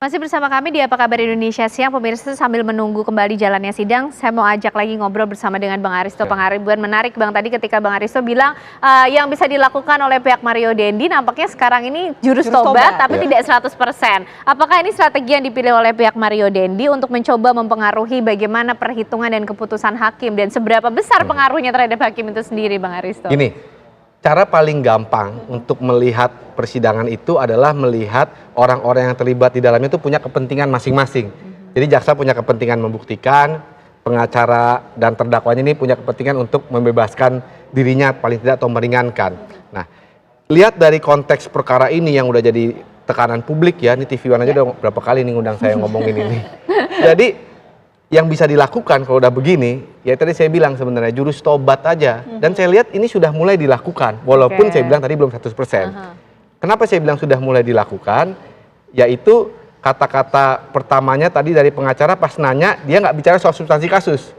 Masih bersama kami di Apa Kabar Indonesia Siang, pemirsa. Sambil menunggu kembali jalannya sidang, saya mau ajak lagi ngobrol bersama dengan Bang Aristo Pangaribuan. Menarik Bang, tadi ketika Bang Aristo bilang yang bisa dilakukan oleh pihak Mario Dendi nampaknya sekarang ini jurus tobat tapi tidak 100%. Apakah ini strategi yang dipilih oleh pihak Mario Dendi untuk mencoba mempengaruhi bagaimana perhitungan dan keputusan hakim, dan seberapa besar pengaruhnya terhadap hakim itu sendiri, Bang Aristo? Gini, cara paling gampang untuk melihat persidangan itu adalah melihat orang-orang yang terlibat di dalamnya itu punya kepentingan masing-masing. Jadi jaksa punya kepentingan membuktikan, pengacara dan terdakwanya ini punya kepentingan untuk membebaskan dirinya paling tidak atau meringankan. Nah, lihat dari konteks perkara ini yang udah jadi tekanan publik ya, ini TV One aja udah berapa kali nih ngundang saya ngomongin ini. Jadi yang bisa dilakukan kalau udah begini, ya tadi saya bilang sebenarnya jurus tobat aja. Dan saya lihat ini sudah mulai dilakukan, walaupun saya bilang tadi belum 100%. Kenapa saya bilang sudah mulai dilakukan? Yaitu kata-kata pertamanya tadi dari pengacara pas nanya, dia nggak bicara soal substansi kasus.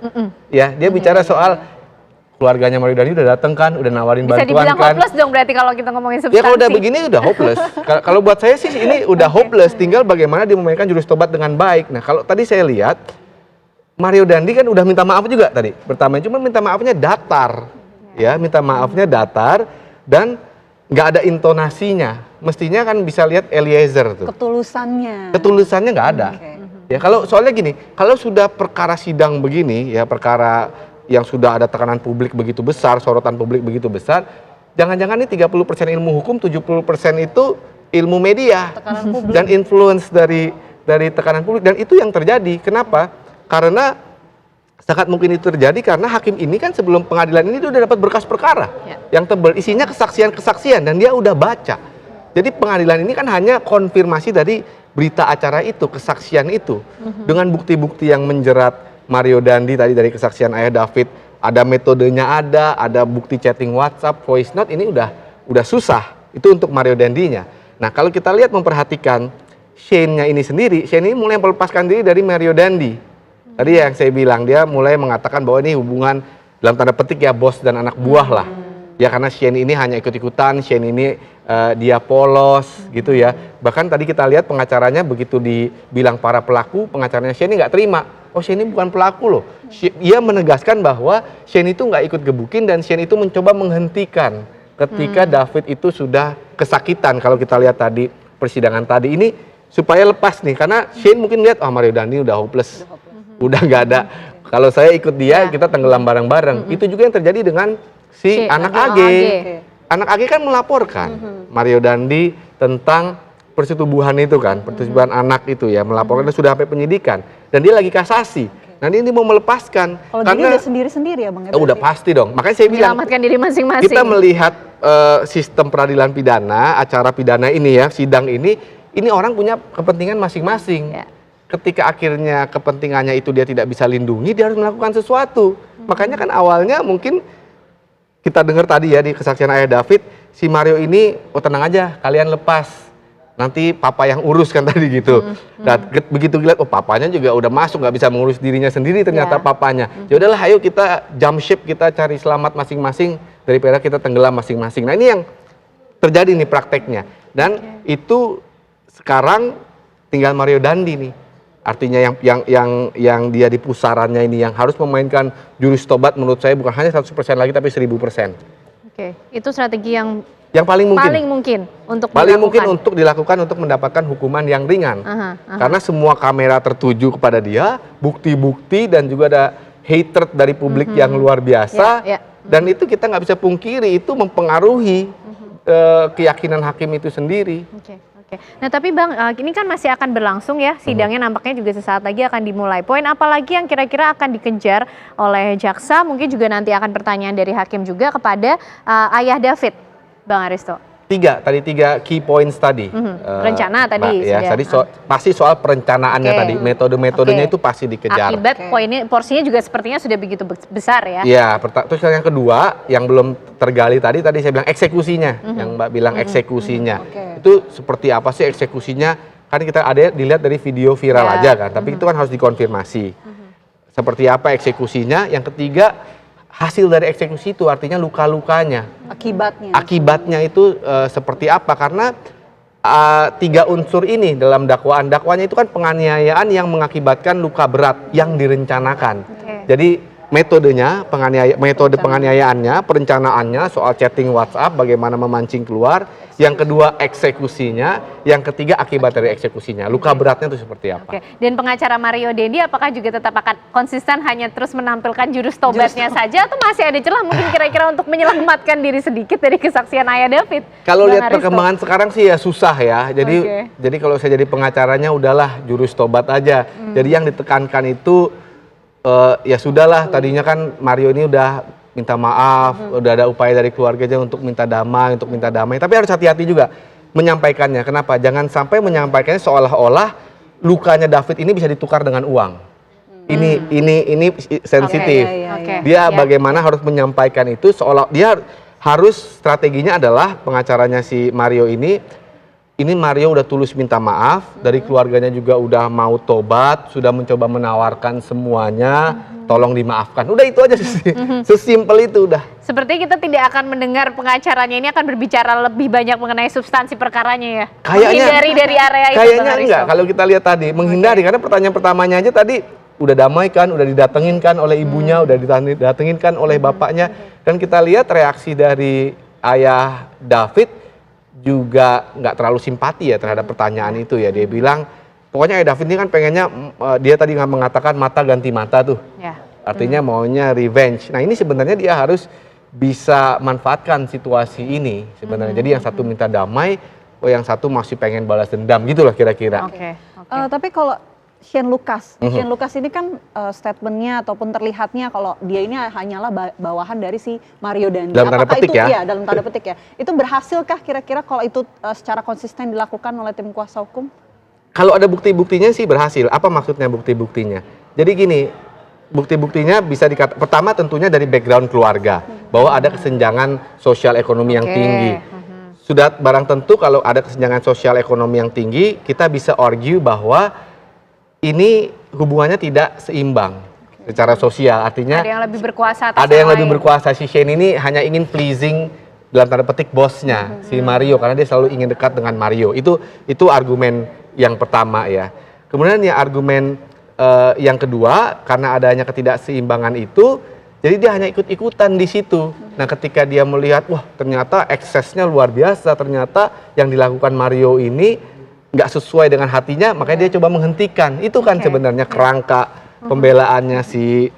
Ya, dia bicara soal keluarganya Mario Dendi udah dateng kan, udah nawarin bisa bantuan kan. Bisa dibilang hopeless dong berarti kalau kita ngomongin substansi. Ya kalau udah begini udah hopeless. Kalau buat saya sih ini udah hopeless, tinggal bagaimana dia memainkan jurus tobat dengan baik. Nah kalau tadi saya lihat, Mario Dendi kan udah minta maaf juga tadi. Pertama cuma minta maafnya datar. Ya, minta maafnya datar dan nggak ada intonasinya. Mestinya kan bisa lihat Eliezer tuh. Ketulusannya nggak ada. Ya kalau soalnya gini, kalau sudah perkara sidang begini, ya perkara yang sudah ada tekanan publik begitu besar, sorotan publik begitu besar, jangan-jangan ini 30% ilmu hukum, 70% itu ilmu media dan influence dari tekanan publik, dan itu yang terjadi. Kenapa? Karena sangat mungkin itu terjadi karena hakim ini kan sebelum pengadilan ini dia udah dapat berkas perkara yang tebal, isinya kesaksian-kesaksian dan dia udah baca. Jadi pengadilan ini kan hanya konfirmasi dari berita acara itu, kesaksian itu. Dengan bukti-bukti yang menjerat Mario Dendi tadi dari kesaksian ayah David, ada metodenya, ada bukti chatting WhatsApp, voice note, ini udah susah. Itu untuk Mario Dendinya. Nah, kalau kita lihat memperhatikan Shane-nya ini sendiri, Shane ini mulai melepaskan diri dari Mario Dendi. Tadi yang saya bilang, dia mulai mengatakan bahwa ini hubungan dalam tanda petik ya bos dan anak buah lah. Ya karena Shane ini hanya ikut-ikutan, Shane ini dia polos gitu ya. Bahkan tadi kita lihat pengacaranya begitu dibilang para pelaku, pengacaranya Shane ini nggak terima. Oh, Shane ini bukan pelaku loh. Ia menegaskan bahwa Shane itu nggak ikut gebukin dan Shane itu mencoba menghentikan ketika David itu sudah kesakitan. Kalau kita lihat tadi persidangan tadi ini supaya lepas nih, karena Shane mungkin lihat Mario Dendi udah hopeless. Udah nggak ada, kalau saya ikut dia kita tenggelam bareng-bareng. Itu juga yang terjadi dengan si anak AG. Anak AG kan melaporkan Mario Dendi tentang persetubuhan itu kan, persetubuhan anak itu ya, melaporkan sudah sampai penyidikan dan dia lagi kasasi. Nanti ini mau melepaskan. Kalau karena udah sendiri-sendiri ya Bang? Udah pasti dong. Makanya saya bilang menyelamatkan diri masing-masing. Kita melihat sistem peradilan pidana, acara pidana ini ya, sidang ini orang punya kepentingan masing-masing. Ketika akhirnya kepentingannya itu dia tidak bisa lindungi, dia harus melakukan sesuatu. Makanya kan awalnya mungkin kita dengar tadi ya di kesaksian ayah David, si Mario ini, oh tenang aja, kalian lepas, nanti papa yang urus kan tadi gitu. Dan begitu lihat, oh papanya juga udah masuk, nggak bisa mengurus dirinya sendiri ternyata papanya. Ya udahlah, ayo kita jump ship, kita cari selamat masing-masing daripada kita tenggelam masing-masing. Nah ini yang terjadi nih prakteknya. Dan itu sekarang tinggal Mario Dendi nih. Artinya yang dia di pusarannya ini yang harus memainkan jurus tobat menurut saya bukan hanya 100% lagi tapi 1000%. Oke, itu strategi yang paling mungkin untuk dilakukan untuk mendapatkan hukuman yang ringan. Karena semua kamera tertuju kepada dia, bukti-bukti dan juga ada hatred dari publik yang luar biasa. Dan itu kita nggak bisa pungkiri, itu mempengaruhi keyakinan hakim itu sendiri. Nah tapi Bang, ini kan masih akan berlangsung ya, sidangnya nampaknya juga sesaat lagi akan dimulai. Poin apa lagi yang kira-kira akan dikejar oleh jaksa, mungkin juga nanti akan pertanyaan dari hakim juga kepada ayah David, Bang Aristo? Tiga key points tadi. Rencana tadi. Ya, tadi pasti soal perencanaannya tadi, metode-metodenya itu pasti dikejar. Akibat porsinya juga sepertinya sudah begitu besar ya. Iya, terus yang kedua yang belum tergali tadi saya bilang eksekusinya, yang Mbak bilang eksekusinya. Itu seperti apa sih eksekusinya? Kan kita ada dilihat dari video viral aja kan, tapi itu kan harus dikonfirmasi. Seperti apa eksekusinya? Yang ketiga, hasil dari eksekusi itu artinya luka-lukanya. Akibatnya itu seperti apa? Karena tiga unsur ini dalam dakwaan. Dakwaannya itu kan penganiayaan yang mengakibatkan luka berat yang direncanakan. Jadi metode penganiayaannya, perencanaannya, soal chatting WhatsApp, bagaimana memancing keluar. Yang kedua eksekusinya, yang ketiga akibat dari eksekusinya. Luka beratnya itu seperti apa? Dan pengacara Mario Dendi apakah juga tetap akan konsisten hanya terus menampilkan jurus tobatnya saja, atau masih ada celah mungkin kira-kira untuk menyelamatkan diri sedikit dari kesaksian ayah David? Kalau lihat perkembangan sekarang sih ya susah ya. Jadi kalau saya jadi pengacaranya udahlah jurus tobat aja. Jadi yang ditekankan itu ya sudahlah, tadinya kan Mario ini udah minta maaf, udah ada upaya dari keluarganya untuk minta damai, tapi harus hati-hati juga menyampaikannya. Kenapa? Jangan sampai menyampaikannya seolah-olah lukanya David ini bisa ditukar dengan uang. Ini sensitif. Dia bagaimana harus menyampaikan itu, seolah dia harus strateginya adalah pengacaranya si Mario ini Mario udah tulus minta maaf, dari keluarganya juga udah mau tobat, sudah mencoba menawarkan semuanya, tolong dimaafkan. Udah itu aja sesimpel itu udah. Sepertinya kita tidak akan mendengar pengacaranya ini akan berbicara lebih banyak mengenai substansi perkaranya ya. Menghindari dari area itu. Kayaknya enggak, kalau kita lihat tadi menghindari, karena pertanyaan pertamanya aja tadi udah damai kan, udah didatengin kan oleh ibunya, udah didatengin kan oleh bapaknya. Dan kita lihat reaksi dari ayah David juga nggak terlalu simpati ya terhadap pertanyaan itu ya. Dia bilang, pokoknya ayah David ini kan pengennya, dia tadi nggak mengatakan mata ganti mata tuh. Artinya maunya revenge. Nah ini sebenarnya dia harus bisa manfaatkan situasi ini sebenarnya. Jadi yang satu minta damai, yang satu masih pengen balas dendam gitu lah kira-kira. Tapi kalau Shane Lucas ini kan statementnya ataupun terlihatnya kalau dia ini hanyalah bawahan dari si Mario Dandi. Dalam tanda petik ya? Dalam tanda petik ya. Itu berhasilkah kira-kira kalau itu secara konsisten dilakukan oleh tim kuasa hukum? Kalau ada bukti-buktinya sih berhasil. Apa maksudnya bukti-buktinya? Jadi gini, bukti-buktinya bisa dikatakan, pertama tentunya dari background keluarga, bahwa ada kesenjangan sosial ekonomi yang tinggi. Sudah barang tentu kalau ada kesenjangan sosial ekonomi yang tinggi, kita bisa argue bahwa ini hubungannya tidak seimbang secara sosial. Artinya ada yang lebih berkuasa atas ada yang lebih berkuasa. Si Shane ini hanya ingin pleasing dalam tanda petik bosnya, si Mario, karena dia selalu ingin dekat dengan Mario. Itu argumen yang pertama ya. Kemudian ya argumen yang kedua, karena adanya ketidakseimbangan itu, jadi dia hanya ikut-ikutan di situ. Nah ketika dia melihat, wah ternyata eksesnya luar biasa, ternyata yang dilakukan Mario ini nggak sesuai dengan hatinya, makanya dia coba menghentikan. Itu kan sebenarnya kerangka pembelaannya si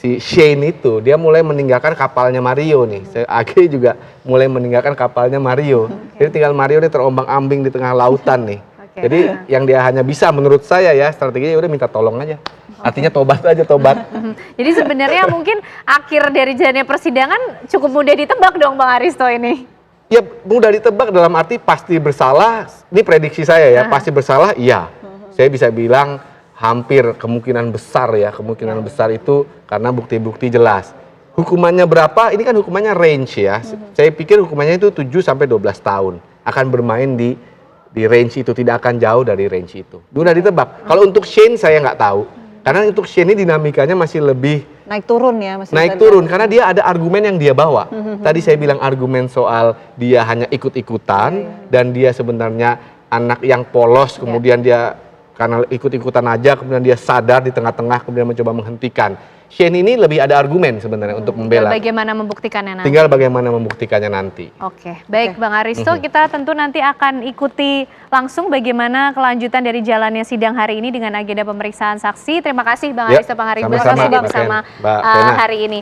Shane itu. Dia mulai meninggalkan kapalnya Mario nih. Age juga mulai meninggalkan kapalnya Mario. Jadi tinggal Mario nih terombang-ambing di tengah lautan nih. Jadi yang dia hanya bisa menurut saya ya strateginya udah minta tolong aja. Artinya tobat aja, tobat. Jadi sebenarnya mungkin akhir dari jalannya persidangan cukup mudah ditebak dong Bang Aristo ini. Ya mudah ditebak dalam arti pasti bersalah, ini prediksi saya ya, pasti bersalah iya. Saya bisa bilang hampir kemungkinan besar ya, kemungkinan besar itu karena bukti-bukti jelas. Hukumannya berapa? Ini kan hukumannya range ya. Saya pikir hukumannya itu 7-12 tahun. Akan bermain di range itu, tidak akan jauh dari range itu. Mudah ditebak. Kalau untuk Shane saya nggak tahu. Karena untuk Shane ini dinamikanya masih lebih naik turun ya, naik turun karena dia ada argumen yang dia bawa. Tadi saya bilang argumen soal dia hanya ikut-ikutan dan dia sebenarnya anak yang polos, kemudian dia karena ikut-ikutan aja, kemudian dia sadar di tengah-tengah, kemudian mencoba menghentikan. Shane ini lebih ada argumen sebenarnya untuk membela. Bagaimana membuktikannya nanti? Tinggal bagaimana membuktikannya nanti. Baik Bang Aristo, kita tentu nanti akan ikuti langsung bagaimana kelanjutan dari jalannya sidang hari ini dengan agenda pemeriksaan saksi. Terima kasih Bang Aristo Pangaribuan bersama hari ini.